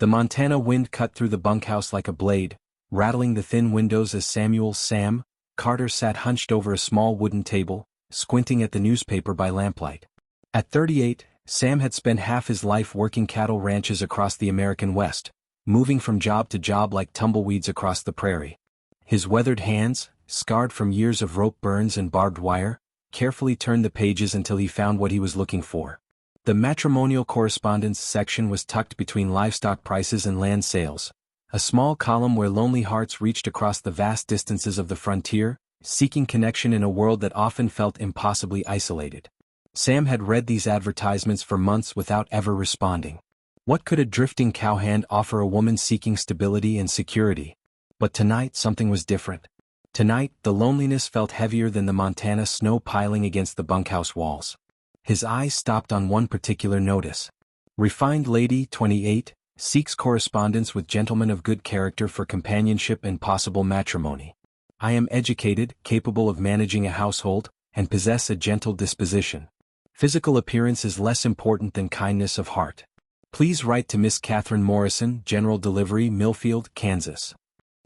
The Montana wind cut through the bunkhouse like a blade, rattling the thin windows as Sam Carter sat hunched over a small wooden table, squinting at the newspaper by lamplight. At 38, Sam had spent half his life working cattle ranches across the American West, moving from job to job like tumbleweeds across the prairie. His weathered hands, scarred from years of rope burns and barbed wire, carefully turned the pages until he found what he was looking for. The matrimonial correspondence section was tucked between livestock prices and land sales, a small column where lonely hearts reached across the vast distances of the frontier, seeking connection in a world that often felt impossibly isolated. Sam had read these advertisements for months without ever responding. What could a drifting cowhand offer a woman seeking stability and security? But tonight something was different. Tonight, the loneliness felt heavier than the Montana snow piling against the bunkhouse walls. His eyes stopped on one particular notice. Refined lady, 28, seeks correspondence with gentlemen of good character for companionship and possible matrimony. I am educated, capable of managing a household, and possess a gentle disposition. Physical appearance is less important than kindness of heart. Please write to Miss Catherine Morrison, General Delivery, Millfield, Kansas.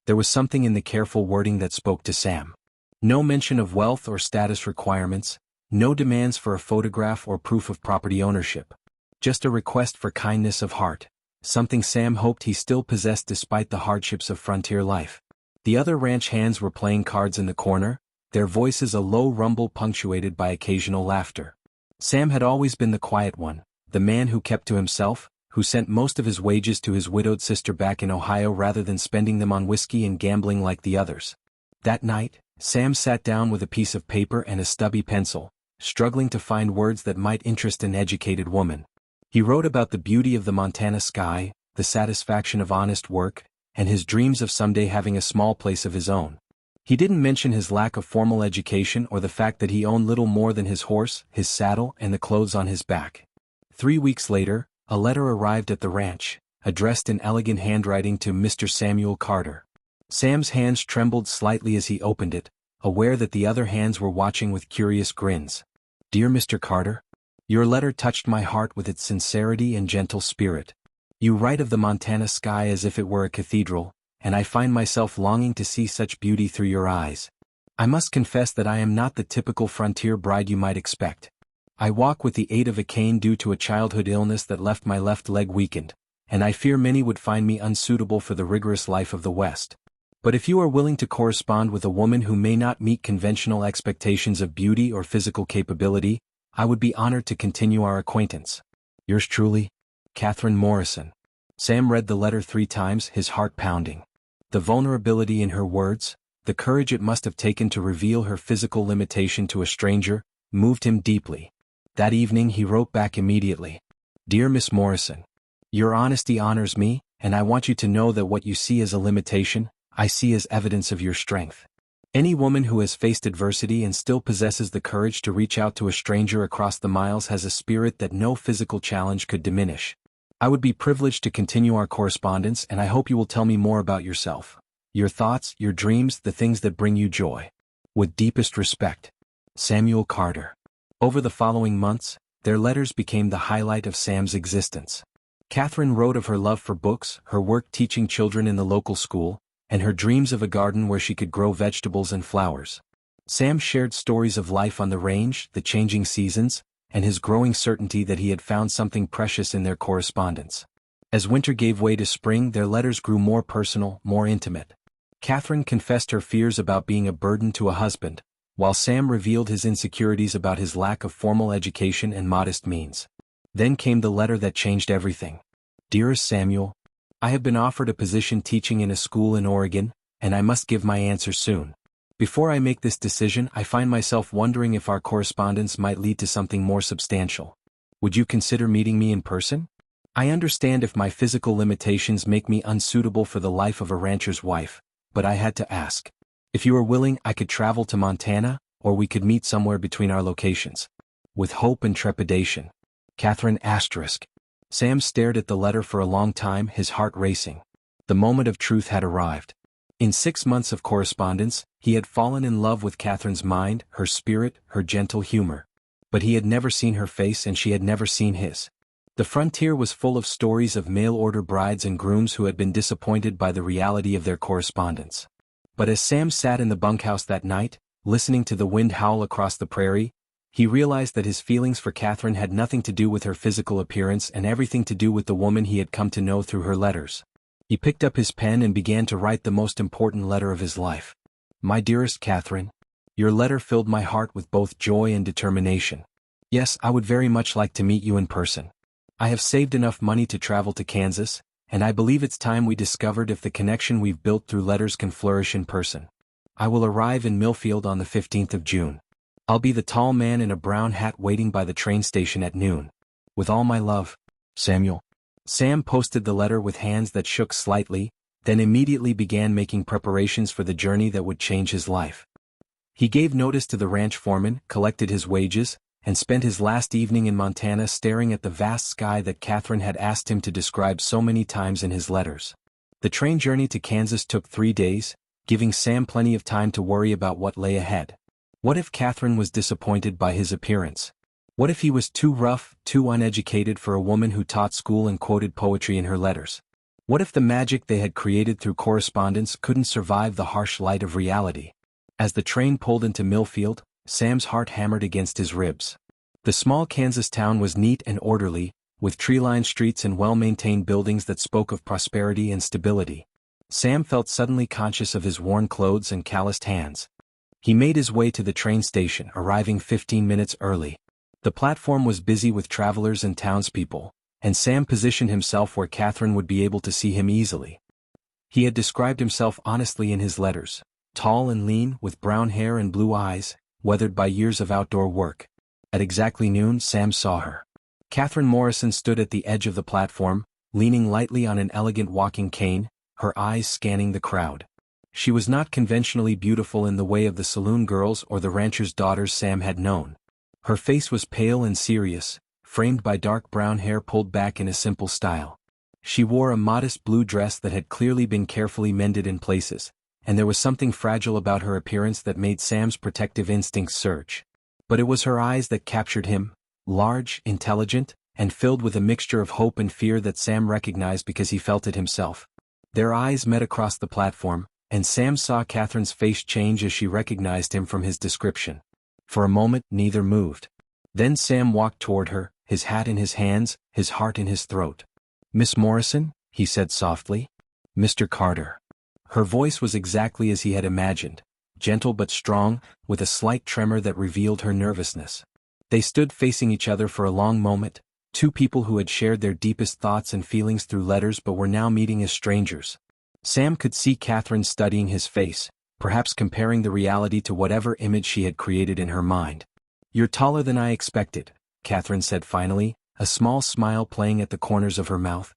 There was something in the careful wording that spoke to Sam. No mention of wealth or status requirements, no demands for a photograph or proof of property ownership. Just a request for kindness of heart, something Sam hoped he still possessed despite the hardships of frontier life. The other ranch hands were playing cards in the corner, their voices a low rumble punctuated by occasional laughter. Sam had always been the quiet one, the man who kept to himself, who sent most of his wages to his widowed sister back in Ohio rather than spending them on whiskey and gambling like the others. That night, Sam sat down with a piece of paper and a stubby pencil, struggling to find words that might interest an educated woman. He wrote about the beauty of the Montana sky, the satisfaction of honest work, and his dreams of someday having a small place of his own. He didn't mention his lack of formal education or the fact that he owned little more than his horse, his saddle, and the clothes on his back. 3 weeks later, a letter arrived at the ranch, addressed in elegant handwriting to Mr. Samuel Carter. Sam's hands trembled slightly as he opened it, aware that the other hands were watching with curious grins. Dear Mr. Carter, your letter touched my heart with its sincerity and gentle spirit. You write of the Montana sky as if it were a cathedral, and I find myself longing to see such beauty through your eyes. I must confess that I am not the typical frontier bride you might expect. I walk with the aid of a cane due to a childhood illness that left my left leg weakened, and I fear many would find me unsuitable for the rigorous life of the West. But if you are willing to correspond with a woman who may not meet conventional expectations of beauty or physical capability, I would be honored to continue our acquaintance. Yours truly, Catherine Morrison. Sam read the letter 3 times, his heart pounding. The vulnerability in her words, the courage it must have taken to reveal her physical limitation to a stranger, moved him deeply. That evening he wrote back immediately. Dear Miss Morrison, your honesty honors me, and I want you to know that what you see as a limitation, I see as evidence of your strength. Any woman who has faced adversity and still possesses the courage to reach out to a stranger across the miles has a spirit that no physical challenge could diminish. I would be privileged to continue our correspondence, and I hope you will tell me more about yourself, your thoughts, your dreams, the things that bring you joy. With deepest respect, Samuel Carter. Over the following months, their letters became the highlight of Sam's existence. Catherine wrote of her love for books, her work teaching children in the local school, and her dreams of a garden where she could grow vegetables and flowers. Sam shared stories of life on the range, the changing seasons, and his growing certainty that he had found something precious in their correspondence. As winter gave way to spring, their letters grew more personal, more intimate. Catherine confessed her fears about being a burden to a husband, while Sam revealed his insecurities about his lack of formal education and modest means. Then came the letter that changed everything. Dearest Samuel, I have been offered a position teaching in a school in Oregon, and I must give my answer soon. Before I make this decision, I find myself wondering if our correspondence might lead to something more substantial. Would you consider meeting me in person? I understand if my physical limitations make me unsuitable for the life of a rancher's wife, but I had to ask. If you are willing, I could travel to Montana, or we could meet somewhere between our locations. With hope and trepidation. Catherine *. Sam stared at the letter for a long time, his heart racing. The moment of truth had arrived. In 6 months of correspondence, he had fallen in love with Catherine's mind, her spirit, her gentle humor. But he had never seen her face and she had never seen his. The frontier was full of stories of mail-order brides and grooms who had been disappointed by the reality of their correspondence. But as Sam sat in the bunkhouse that night, listening to the wind howl across the prairie, he realized that his feelings for Catherine had nothing to do with her physical appearance and everything to do with the woman he had come to know through her letters. He picked up his pen and began to write the most important letter of his life. My dearest Catherine, your letter filled my heart with both joy and determination. Yes, I would very much like to meet you in person. I have saved enough money to travel to Kansas, and I believe it's time we discovered if the connection we've built through letters can flourish in person. I will arrive in Millfield on the 15th of June. I'll be the tall man in a brown hat waiting by the train station at noon. With all my love, Samuel. Sam posted the letter with hands that shook slightly, then immediately began making preparations for the journey that would change his life. He gave notice to the ranch foreman, collected his wages, and spent his last evening in Montana staring at the vast sky that Catherine had asked him to describe so many times in his letters. The train journey to Kansas took 3 days, giving Sam plenty of time to worry about what lay ahead. What if Catherine was disappointed by his appearance? What if he was too rough, too uneducated for a woman who taught school and quoted poetry in her letters? What if the magic they had created through correspondence couldn't survive the harsh light of reality? As the train pulled into Millfield, Sam's heart hammered against his ribs. The small Kansas town was neat and orderly, with tree-lined streets and well-maintained buildings that spoke of prosperity and stability. Sam felt suddenly conscious of his worn clothes and calloused hands. He made his way to the train station, arriving 15 minutes early. The platform was busy with travelers and townspeople, and Sam positioned himself where Catherine would be able to see him easily. He had described himself honestly in his letters, tall and lean, with brown hair and blue eyes, weathered by years of outdoor work. At exactly noon, Sam saw her. Catherine Morrison stood at the edge of the platform, leaning lightly on an elegant walking cane, her eyes scanning the crowd. She was not conventionally beautiful in the way of the saloon girls or the ranchers' daughters Sam had known. Her face was pale and serious, framed by dark brown hair pulled back in a simple style. She wore a modest blue dress that had clearly been carefully mended in places, and there was something fragile about her appearance that made Sam's protective instincts surge. But it was her eyes that captured him, large, intelligent, and filled with a mixture of hope and fear that Sam recognized because he felt it himself. Their eyes met across the platform, and Sam saw Catherine's face change as she recognized him from his description. For a moment, neither moved. Then Sam walked toward her, his hat in his hands, his heart in his throat. Miss Morrison, he said softly. Mr. Carter. Her voice was exactly as he had imagined, gentle but strong, with a slight tremor that revealed her nervousness. They stood facing each other for a long moment, two people who had shared their deepest thoughts and feelings through letters but were now meeting as strangers. Sam could see Catherine studying his face, perhaps comparing the reality to whatever image she had created in her mind. You're taller than I expected, Catherine said finally, a small smile playing at the corners of her mouth.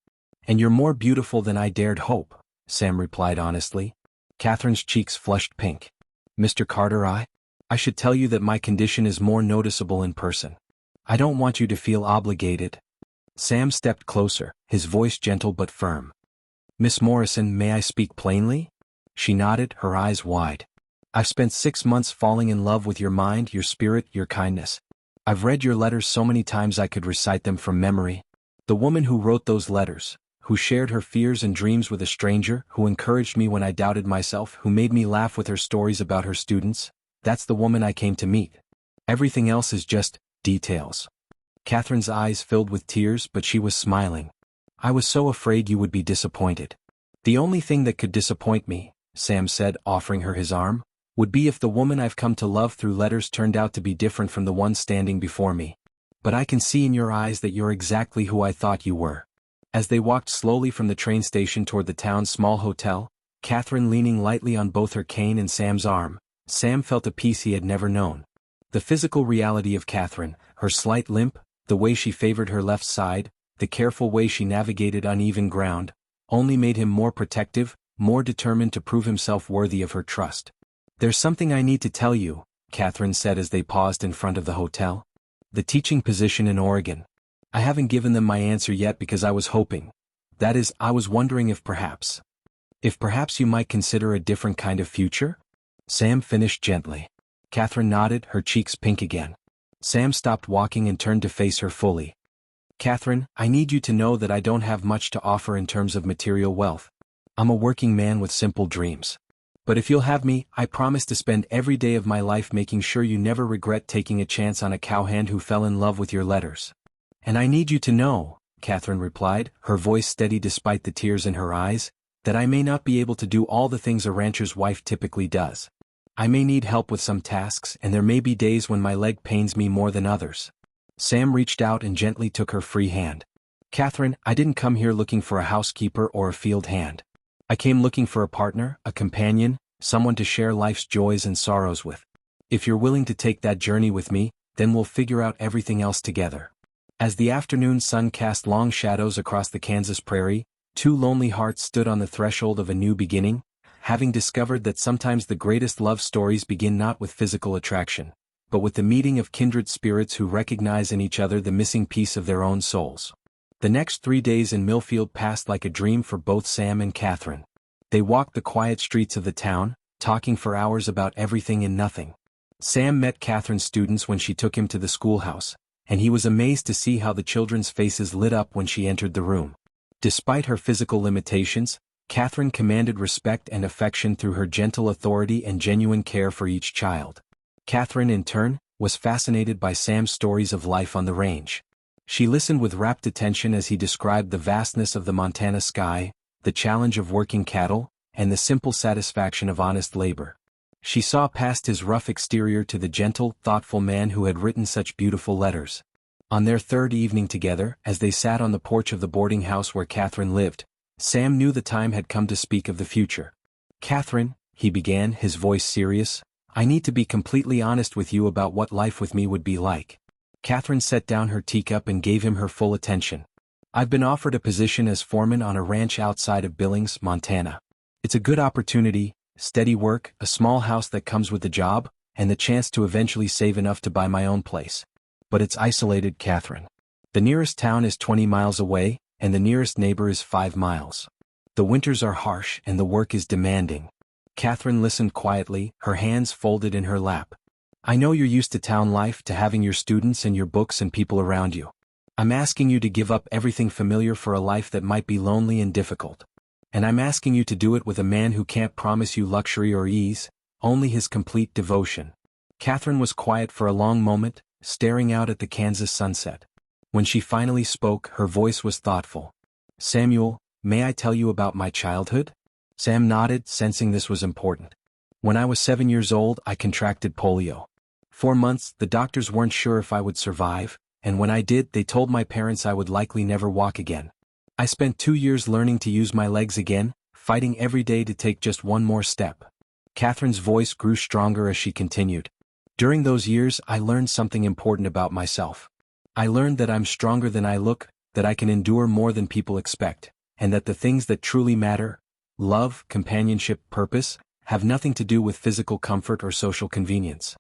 And you're more beautiful than I dared hope, Sam replied honestly. Catherine's cheeks flushed pink. Mr. Carter, I should tell you that my condition is more noticeable in person. I don't want you to feel obligated. Sam stepped closer, his voice gentle but firm. Miss Morrison, may I speak plainly? She nodded, her eyes wide. I've spent 6 months falling in love with your mind, your spirit, your kindness. I've read your letters so many times I could recite them from memory. The woman who wrote those letters, who shared her fears and dreams with a stranger, who encouraged me when I doubted myself, who made me laugh with her stories about her students, that's the woman I came to meet. Everything else is just details. Catherine's eyes filled with tears, but she was smiling. I was so afraid you would be disappointed. The only thing that could disappoint me, Sam said, offering her his arm, would be if the woman I've come to love through letters turned out to be different from the one standing before me. But I can see in your eyes that you're exactly who I thought you were. As they walked slowly from the train station toward the town's small hotel, Catherine leaning lightly on both her cane and Sam's arm, Sam felt a peace he had never known. The physical reality of Catherine, her slight limp, the way she favored her left side, the careful way she navigated uneven ground, only made him more protective, more determined to prove himself worthy of her trust. There's something I need to tell you, Catherine said as they paused in front of the hotel. The teaching position in Oregon. I haven't given them my answer yet because I was hoping. That is, I was wondering if perhaps you might consider a different kind of future? Sam finished gently. Catherine nodded, her cheeks pink again. Sam stopped walking and turned to face her fully. Catherine, I need you to know that I don't have much to offer in terms of material wealth. I'm a working man with simple dreams. But if you'll have me, I promise to spend every day of my life making sure you never regret taking a chance on a cowhand who fell in love with your letters. And I need you to know, Catherine replied, her voice steady despite the tears in her eyes, that I may not be able to do all the things a rancher's wife typically does. I may need help with some tasks, and there may be days when my leg pains me more than others. Sam reached out and gently took her free hand. Catherine, I didn't come here looking for a housekeeper or a field hand. I came looking for a partner, a companion, someone to share life's joys and sorrows with. If you're willing to take that journey with me, then we'll figure out everything else together. As the afternoon sun cast long shadows across the Kansas prairie, two lonely hearts stood on the threshold of a new beginning, having discovered that sometimes the greatest love stories begin not with physical attraction, but with the meeting of kindred spirits who recognize in each other the missing piece of their own souls. The next 3 days in Millfield passed like a dream for both Sam and Catherine. They walked the quiet streets of the town, talking for hours about everything and nothing. Sam met Catherine's students when she took him to the schoolhouse, and he was amazed to see how the children's faces lit up when she entered the room. Despite her physical limitations, Catherine commanded respect and affection through her gentle authority and genuine care for each child. Catherine, in turn, was fascinated by Sam's stories of life on the range. She listened with rapt attention as he described the vastness of the Montana sky, the challenge of working cattle, and the simple satisfaction of honest labor. She saw past his rough exterior to the gentle, thoughtful man who had written such beautiful letters. On their third evening together, as they sat on the porch of the boarding house where Catherine lived, Sam knew the time had come to speak of the future. Catherine, he began, his voice serious, I need to be completely honest with you about what life with me would be like. Catherine set down her teacup and gave him her full attention. I've been offered a position as foreman on a ranch outside of Billings, Montana. It's a good opportunity, steady work, a small house that comes with the job, and the chance to eventually save enough to buy my own place. But it's isolated, Catherine. The nearest town is 20 miles away, and the nearest neighbor is 5 miles. The winters are harsh and the work is demanding. Catherine listened quietly, her hands folded in her lap. I know you're used to town life, to having your students and your books and people around you. I'm asking you to give up everything familiar for a life that might be lonely and difficult. And I'm asking you to do it with a man who can't promise you luxury or ease, only his complete devotion. Catherine was quiet for a long moment, staring out at the Kansas sunset. When she finally spoke, her voice was thoughtful. Samuel, may I tell you about my childhood? Sam nodded, sensing this was important. When I was 7 years old, I contracted polio. 4 months, the doctors weren't sure if I would survive, and when I did, they told my parents I would likely never walk again. I spent 2 years learning to use my legs again, fighting every day to take just one more step. Catherine's voice grew stronger as she continued. During those years, I learned something important about myself. I learned that I'm stronger than I look, that I can endure more than people expect, and that the things that truly matter, love, companionship, purpose, have nothing to do with physical comfort or social convenience.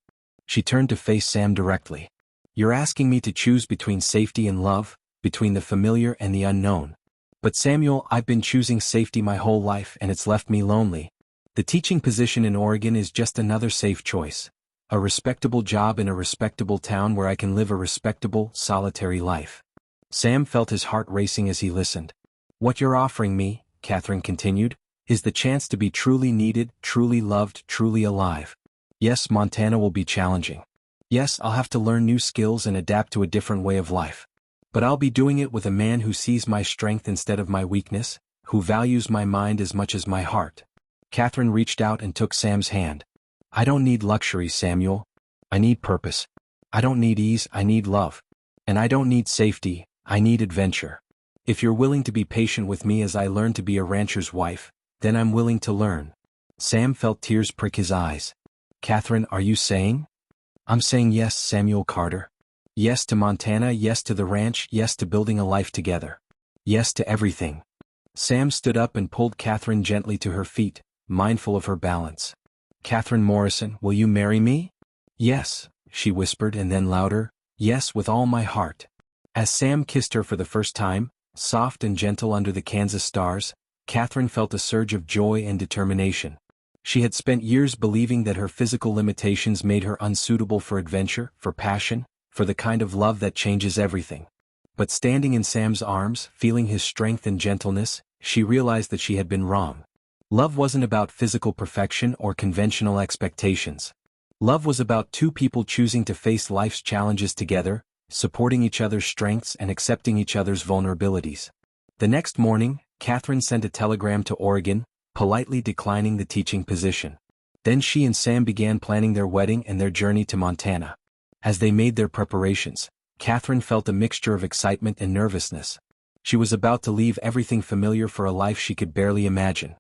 She turned to face Sam directly. You're asking me to choose between safety and love, between the familiar and the unknown. But Samuel, I've been choosing safety my whole life and it's left me lonely. The teaching position in Oregon is just another safe choice. A respectable job in a respectable town where I can live a respectable, solitary life. Sam felt his heart racing as he listened. What you're offering me, Catherine continued, is the chance to be truly needed, truly loved, truly alive. Yes, Montana will be challenging. Yes, I'll have to learn new skills and adapt to a different way of life. But I'll be doing it with a man who sees my strength instead of my weakness, who values my mind as much as my heart. Catherine reached out and took Sam's hand. I don't need luxury, Samuel. I need purpose. I don't need ease, I need love. And I don't need safety, I need adventure. If you're willing to be patient with me as I learn to be a rancher's wife, then I'm willing to learn. Sam felt tears prick his eyes. Catherine, are you saying? I'm saying yes, Samuel Carter. Yes to Montana, yes to the ranch, yes to building a life together. Yes to everything. Sam stood up and pulled Catherine gently to her feet, mindful of her balance. Catherine Morrison, will you marry me? Yes, she whispered, and then louder, yes, with all my heart. As Sam kissed her for the first time, soft and gentle under the Kansas stars, Catherine felt a surge of joy and determination. She had spent years believing that her physical limitations made her unsuitable for adventure, for passion, for the kind of love that changes everything. But standing in Sam's arms, feeling his strength and gentleness, she realized that she had been wrong. Love wasn't about physical perfection or conventional expectations. Love was about two people choosing to face life's challenges together, supporting each other's strengths and accepting each other's vulnerabilities. The next morning, Catherine sent a telegram to Oregon, politely declining the teaching position. Then she and Sam began planning their wedding and their journey to Montana. As they made their preparations, Catherine felt a mixture of excitement and nervousness. She was about to leave everything familiar for a life she could barely imagine.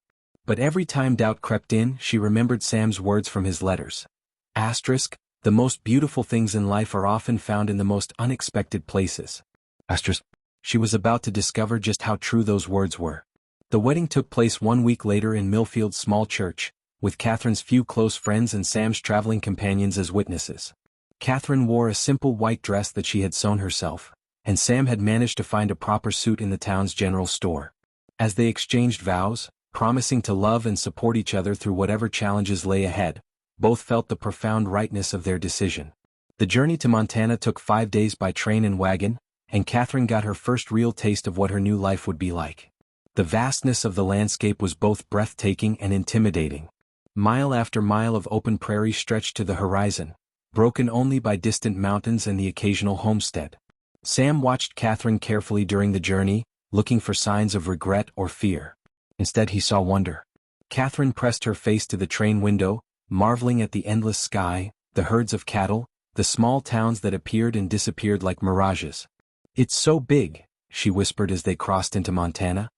But every time doubt crept in, she remembered Sam's words from his letters. Asterisk, the most beautiful things in life are often found in the most unexpected places. Asterisk. She was about to discover just how true those words were. The wedding took place 1 week later in Millfield's small church, with Catherine's few close friends and Sam's traveling companions as witnesses. Catherine wore a simple white dress that she had sewn herself, and Sam had managed to find a proper suit in the town's general store. As they exchanged vows, promising to love and support each other through whatever challenges lay ahead, both felt the profound rightness of their decision. The journey to Montana took 5 days by train and wagon, and Catherine got her first real taste of what her new life would be like. The vastness of the landscape was both breathtaking and intimidating. Mile after mile of open prairie stretched to the horizon, broken only by distant mountains and the occasional homestead. Sam watched Catherine carefully during the journey, looking for signs of regret or fear. Instead he saw wonder. Catherine pressed her face to the train window, marveling at the endless sky, the herds of cattle, the small towns that appeared and disappeared like mirages. "It's so big," she whispered as they crossed into Montana.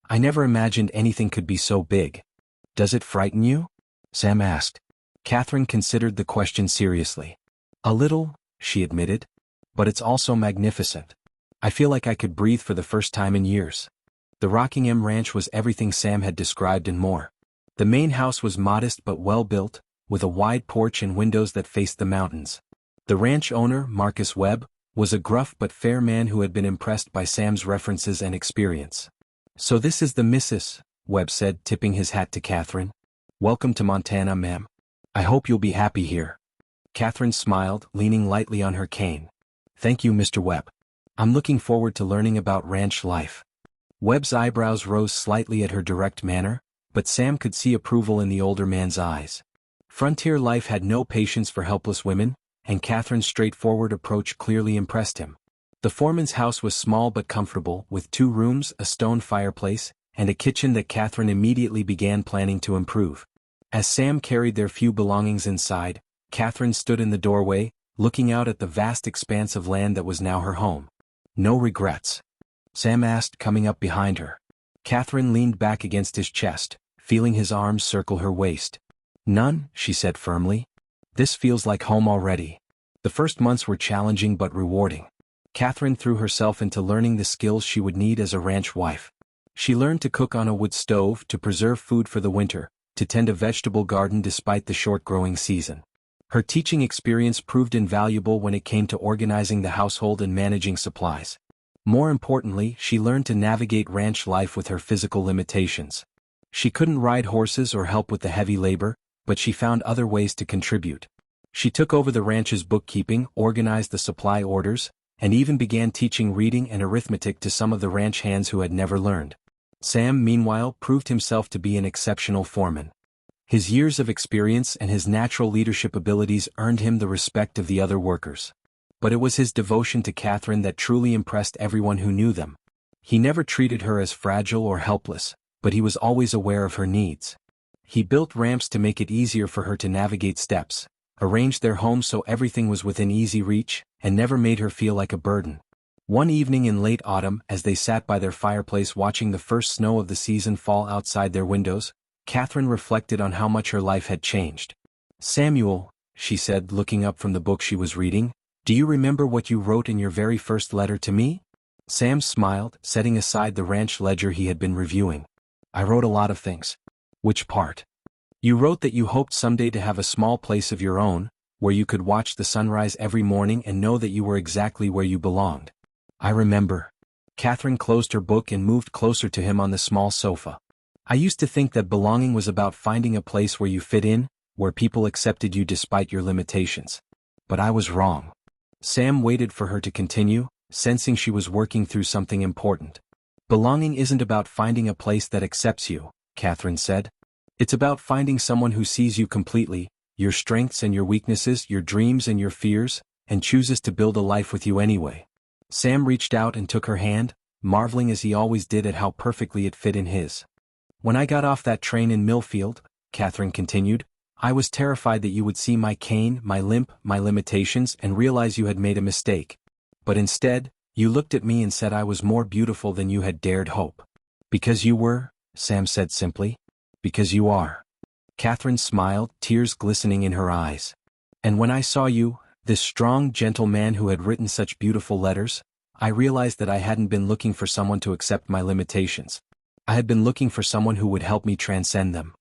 "I never imagined anything could be so big." "Does it frighten you?" Sam asked. Catherine considered the question seriously. "A little," she admitted. "But it's also magnificent. I feel like I could breathe for the first time in years." The Rockingham Ranch was everything Sam had described and more. The main house was modest but well-built, with a wide porch and windows that faced the mountains. The ranch owner, Marcus Webb, was a gruff but fair man who had been impressed by Sam's references and experience. "So this is the Mrs., Webb said, tipping his hat to Catherine. "Welcome to Montana, ma'am. I hope you'll be happy here." Catherine smiled, leaning lightly on her cane. "Thank you, Mr. Webb. I'm looking forward to learning about ranch life." Webb's eyebrows rose slightly at her direct manner, but Sam could see approval in the older man's eyes. Frontier life had no patience for helpless women, and Catherine's straightforward approach clearly impressed him. The foreman's house was small but comfortable, with 2 rooms, a stone fireplace, and a kitchen that Catherine immediately began planning to improve. As Sam carried their few belongings inside, Catherine stood in the doorway, looking out at the vast expanse of land that was now her home. "No regrets?" Sam asked, coming up behind her. Catherine leaned back against his chest, feeling his arms circle her waist. "None," she said firmly. "This feels like home already." The first months were challenging but rewarding. Catherine threw herself into learning the skills she would need as a ranch wife. She learned to cook on a wood stove, to preserve food for the winter, to tend a vegetable garden despite the short growing season. Her teaching experience proved invaluable when it came to organizing the household and managing supplies. More importantly, she learned to navigate ranch life with her physical limitations. She couldn't ride horses or help with the heavy labor, but she found other ways to contribute. She took over the ranch's bookkeeping, organized the supply orders, and even began teaching reading and arithmetic to some of the ranch hands who had never learned. Sam, meanwhile, proved himself to be an exceptional foreman. His years of experience and his natural leadership abilities earned him the respect of the other workers. But it was his devotion to Catherine that truly impressed everyone who knew them. He never treated her as fragile or helpless, but he was always aware of her needs. He built ramps to make it easier for her to navigate steps, arranged their home so everything was within easy reach, and never made her feel like a burden. One evening in late autumn, as they sat by their fireplace watching the first snow of the season fall outside their windows, Catherine reflected on how much her life had changed. "Samuel," she said, looking up from the book she was reading, "do you remember what you wrote in your very first letter to me?" Sam smiled, setting aside the ranch ledger he had been reviewing. "I wrote a lot of things." "Which part?" "You wrote that you hoped someday to have a small place of your own, where you could watch the sunrise every morning and know that you were exactly where you belonged." "I remember." Catherine closed her book and moved closer to him on the small sofa. "I used to think that belonging was about finding a place where you fit in, where people accepted you despite your limitations. But I was wrong." Sam waited for her to continue, sensing she was working through something important. Belonging isn't about finding a place that accepts you, Catherine said. It's about finding someone who sees you completely, your strengths and your weaknesses, your dreams and your fears, and chooses to build a life with you anyway. Sam reached out and took her hand, marveling as he always did at how perfectly it fit in his. When I got off that train in Millfield, Catherine continued, I was terrified that you would see my cane, my limp, my limitations, and realize you had made a mistake. But instead, you looked at me and said I was more beautiful than you had dared hope. Because you were, Sam said simply. Because you are. Catherine smiled, tears glistening in her eyes. And when I saw you, this strong, gentle man who had written such beautiful letters, I realized that I hadn't been looking for someone to accept my limitations. I had been looking for someone who would help me transcend them.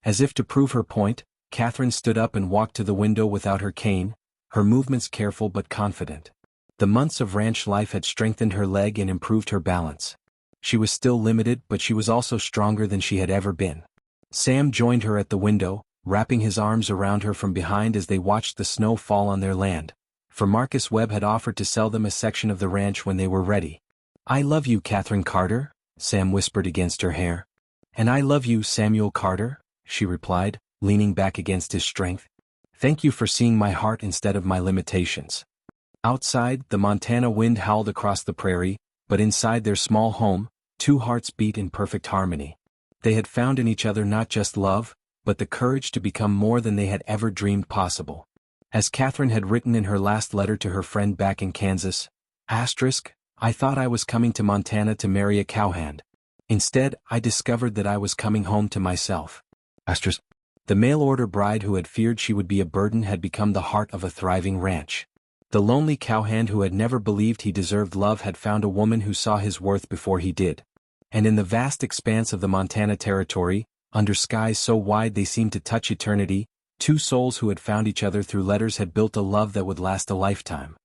As if to prove her point, Catherine stood up and walked to the window without her cane, her movements careful but confident. The months of ranch life had strengthened her leg and improved her balance. She was still limited, but she was also stronger than she had ever been. Sam joined her at the window, wrapping his arms around her from behind as they watched the snow fall on their land, for Marcus Webb had offered to sell them a section of the ranch when they were ready. I love you, Catherine Carter, Sam whispered against her hair. And I love you, Samuel Carter, she replied, leaning back against his strength. Thank you for seeing my heart instead of my limitations. Outside, the Montana wind howled across the prairie, but inside their small home, two hearts beat in perfect harmony. They had found in each other not just love, but the courage to become more than they had ever dreamed possible. As Catherine had written in her last letter to her friend back in Kansas, I thought I was coming to Montana to marry a cowhand. Instead, I discovered that I was coming home to myself. The mail-order bride who had feared she would be a burden had become the heart of a thriving ranch. The lonely cowhand who had never believed he deserved love had found a woman who saw his worth before he did. And in the vast expanse of the Montana Territory, under skies so wide they seemed to touch eternity, two souls who had found each other through letters had built a love that would last a lifetime.